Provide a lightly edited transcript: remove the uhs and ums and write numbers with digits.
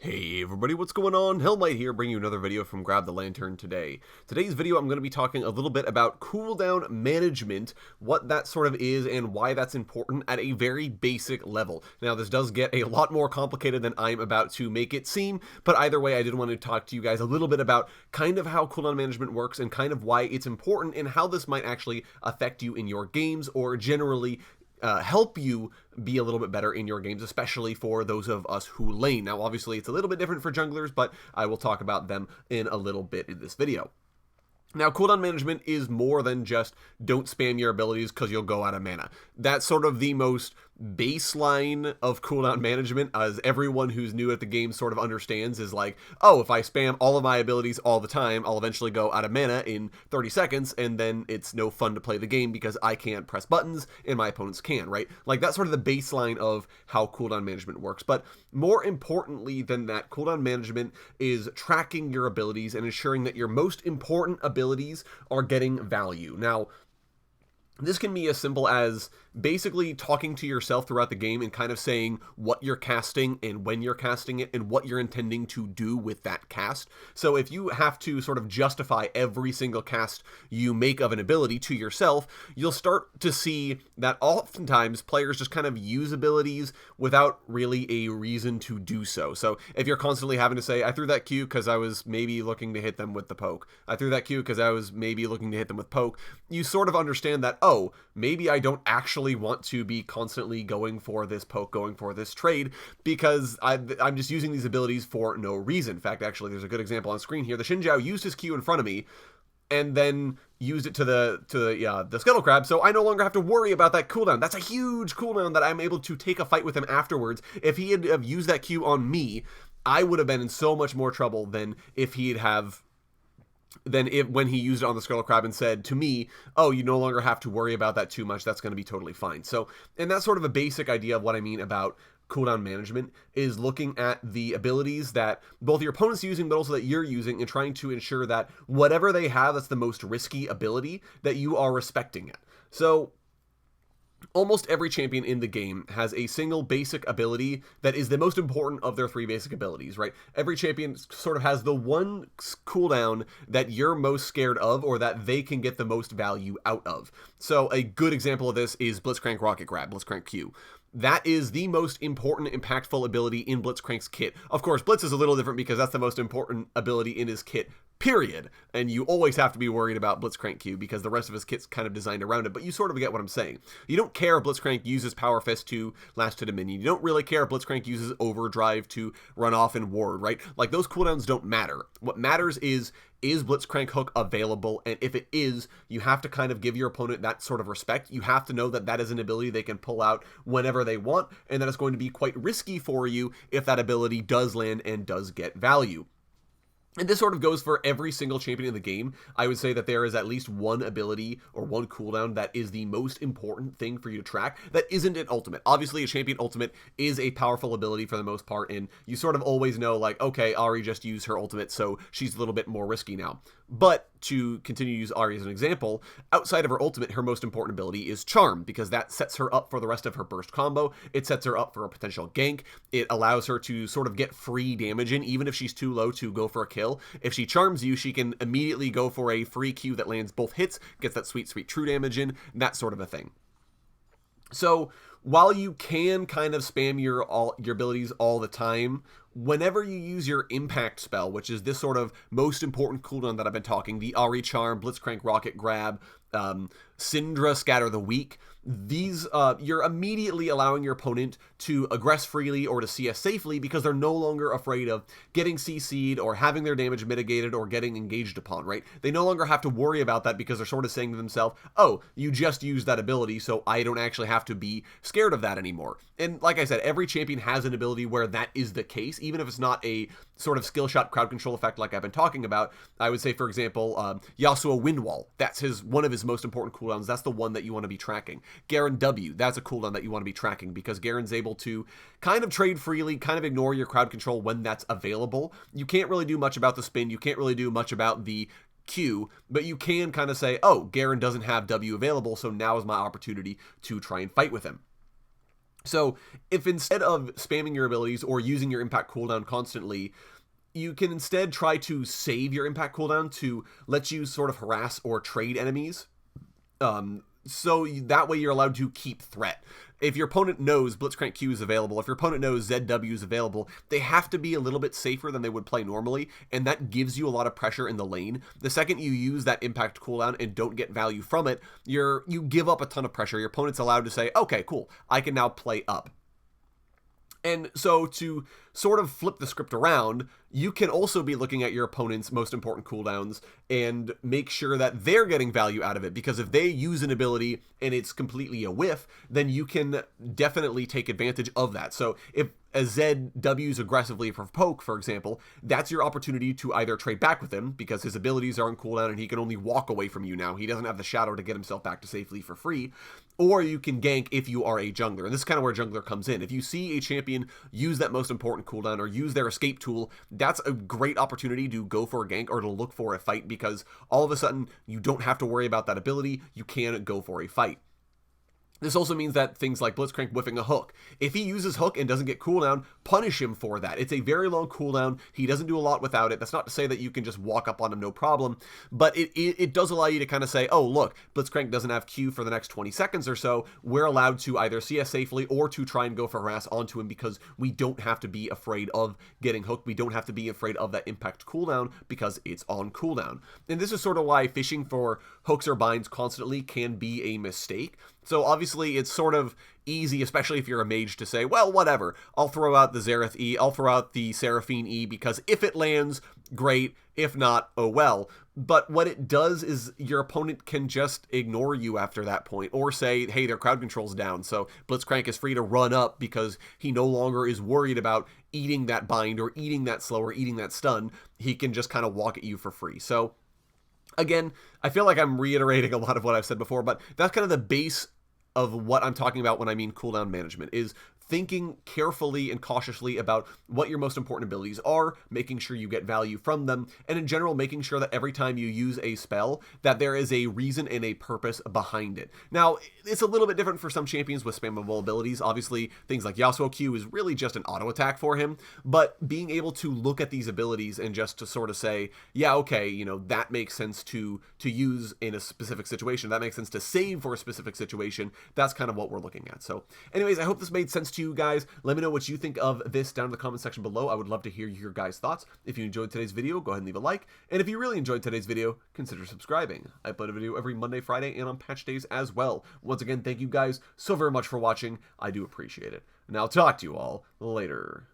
Hey everybody, what's going on? Hellmite here, bringing you another video from Grab the Lantern today. Today's video, I'm going to be talking a little bit about cooldown management, what that sort of is, and why that's important at a very basic level. Now, this does get a lot more complicated than I'm about to make it seem, but either way, I did want to talk to you guys a little bit about kind of how cooldown management works and kind of why it's important and how this might actually affect you in your games or generally help you be a little bit better in your games, especially for those of us who lane. Now, obviously, it's a little bit different for junglers, but I will talk about them in a little bit in this video. Now, cooldown management is more than just don't spam your abilities because you'll go out of mana. That's sort of the most baseline of cooldown management, as everyone who's new at the game sort of understands, is like, oh, if I spam all of my abilities all the time, I'll eventually go out of mana in 30 seconds, and then it's no fun to play the game because I can't press buttons and my opponents can, right? Like, that's sort of the baseline of how cooldown management works. But more importantly than that, cooldown management is tracking your abilities and ensuring that your most important abilities are getting value. Now, this can be as simple as basically talking to yourself throughout the game and kind of saying what you're casting and when you're casting it and what you're intending to do with that cast. So if you have to sort of justify every single cast you make of an ability to yourself, you'll start to see that oftentimes players just kind of use abilities without really a reason to do so. So if you're constantly having to say, I threw that Q because I was maybe looking to hit them with the poke. I threw that Q because I was maybe looking to hit them with poke. You sort of understand that, oh, maybe I don't actually want to be constantly going for this poke, going for this trade, because I'm just using these abilities for no reason. In fact, actually, there's a good example on screen here. The Xin Zhao used his Q in front of me, and then used it to the Scuttle Crab, so I no longer have to worry about that cooldown. That's a huge cooldown that I'm able to take a fight with him afterwards. If he had have used that Q on me, I would have been in so much more trouble than if he'd have when he used it on the Scuttle Crab and said to me, oh, you no longer have to worry about that too much, that's going to be totally fine. So, and that's sort of a basic idea of what I mean about cooldown management, is looking at the abilities that both your opponent's using, but also that you're using, and trying to ensure that whatever they have that's the most risky ability, that you are respecting it. So, almost every champion in the game has a single basic ability that is the most important of their three basic abilities, right? Every champion sort of has the one cooldown that you're most scared of or that they can get the most value out of. So a good example of this is Blitzcrank Rocket Grab, Blitzcrank Q. That is the most important, impactful ability in Blitzcrank's kit. Of course, Blitz is a little different because that's the most important ability in his kit, period. And you always have to be worried about Blitzcrank Q because the rest of his kit's kind of designed around it, but you sort of get what I'm saying. You don't care if Blitzcrank uses Power Fist to last to Dominion. You don't really care if Blitzcrank uses Overdrive to run off and ward, right? Like, those cooldowns don't matter. What matters is Blitzcrank Hook available? And if it is, you have to kind of give your opponent that sort of respect. You have to know that that is an ability they can pull out whenever they want, and that it's going to be quite risky for you if that ability does land and does get value. And this sort of goes for every single champion in the game. I would say that there is at least one ability or one cooldown that is the most important thing for you to track that isn't an ultimate. Obviously, a champion ultimate is a powerful ability for the most part, and you sort of always know, like, okay, Ahri just used her ultimate, so she's a little bit more risky now. But to continue to use Ahri as an example, outside of her ultimate, her most important ability is Charm, because that sets her up for the rest of her burst combo. It sets her up for a potential gank. It allows her to sort of get free damage in, even if she's too low to go for a kill. If she charms you, she can immediately go for a free Q that lands both hits, gets that sweet, sweet true damage in, that sort of a thing. So, while you can kind of spam your abilities all the time, whenever you use your impact spell, which is this sort of most important cooldown that I've been talking, the Ahri Charm, Blitzcrank Rocket Grab, Syndra Scatter the Weak, these you're immediately allowing your opponent to aggress freely or to CS safely because they're no longer afraid of getting CC'd or having their damage mitigated or getting engaged upon, right? They no longer have to worry about that because they're sort of saying to themselves, oh, you just used that ability, so I don't actually have to be scared of that anymore. And like I said, every champion has an ability where that is the case, even if it's not a sort of skill shot crowd control effect like I've been talking about. I would say, for example, Yasuo Windwall. That's one of his most important cooldowns. That's the one that you want to be tracking. Garen W, that's a cooldown that you want to be tracking because Garen's able to kind of trade freely, kind of ignore your crowd control when that's available. You can't really do much about the spin. You can't really do much about the Q, but you can kind of say, oh, Garen doesn't have W available, so now is my opportunity to try and fight with him. So if instead of spamming your abilities or using your impact cooldown constantly, you can instead try to save your impact cooldown to let you sort of harass or trade enemies. So that way you're allowed to keep threat. If your opponent knows Blitzcrank Q is available, if your opponent knows ZW is available, they have to be a little bit safer than they would play normally, and that gives you a lot of pressure in the lane. The second you use that impact cooldown and don't get value from it, you give up a ton of pressure. Your opponent's allowed to say, okay, cool, I can now play up. And so to sort of flip the script around, you can also be looking at your opponent's most important cooldowns and make sure that they're getting value out of it, because if they use an ability and it's completely a whiff, then you can definitely take advantage of that. So if a Zed W's aggressively for poke, for example, that's your opportunity to either trade back with him because his abilities are on cooldown and he can only walk away from you now. He doesn't have the shadow to get himself back to safely for free. Or you can gank if you are a jungler. And this is kind of where jungler comes in. If you see a champion use that most important cooldown or use their escape tool, that's a great opportunity to go for a gank or to look for a fight, because all of a sudden you don't have to worry about that ability. You can go for a fight. This also means that things like Blitzcrank whiffing a hook. If he uses hook and doesn't get cooldown, punish him for that. It's a very long cooldown. He doesn't do a lot without it. That's not to say that you can just walk up on him no problem, but it does allow you to kind of say, oh, look, Blitzcrank doesn't have Q for the next 20 seconds or so. We're allowed to either CS safely or to try and go for harass onto him, because we don't have to be afraid of getting hooked. We don't have to be afraid of that impact cooldown because it's on cooldown. And this is sort of why fishing for hooks or binds constantly can be a mistake. So obviously it's sort of easy, especially if you're a mage, to say, well, whatever, I'll throw out the Xerath E, I'll throw out the Seraphine E, because if it lands, great, if not, oh well. But what it does is your opponent can just ignore you after that point, or say, hey, their crowd control's down, so Blitzcrank is free to run up because he no longer is worried about eating that bind or eating that slow or eating that stun. He can just kind of walk at you for free. So again, I feel like I'm reiterating a lot of what I've said before, but that's kind of the base of what I'm talking about when I mean cooldown management, is thinking carefully and cautiously about what your most important abilities are, making sure you get value from them, and in general, making sure that every time you use a spell, that there is a reason and a purpose behind it. Now, it's a little bit different for some champions with spammable abilities. Obviously, things like Yasuo Q is really just an auto attack for him, but being able to look at these abilities and just to sort of say, yeah, okay, you know, that makes sense to use in a specific situation, that makes sense to save for a specific situation, that's kind of what we're looking at. So anyways, I hope this made sense to you guys. Let me know what you think of this down in the comment section below. I would love to hear your guys' thoughts. If you enjoyed today's video, go ahead and leave a like. And if you really enjoyed today's video, consider subscribing. I upload a video every Monday, Friday, and on patch days as well. Once again, thank you guys so very much for watching. I do appreciate it. And I'll talk to you all later.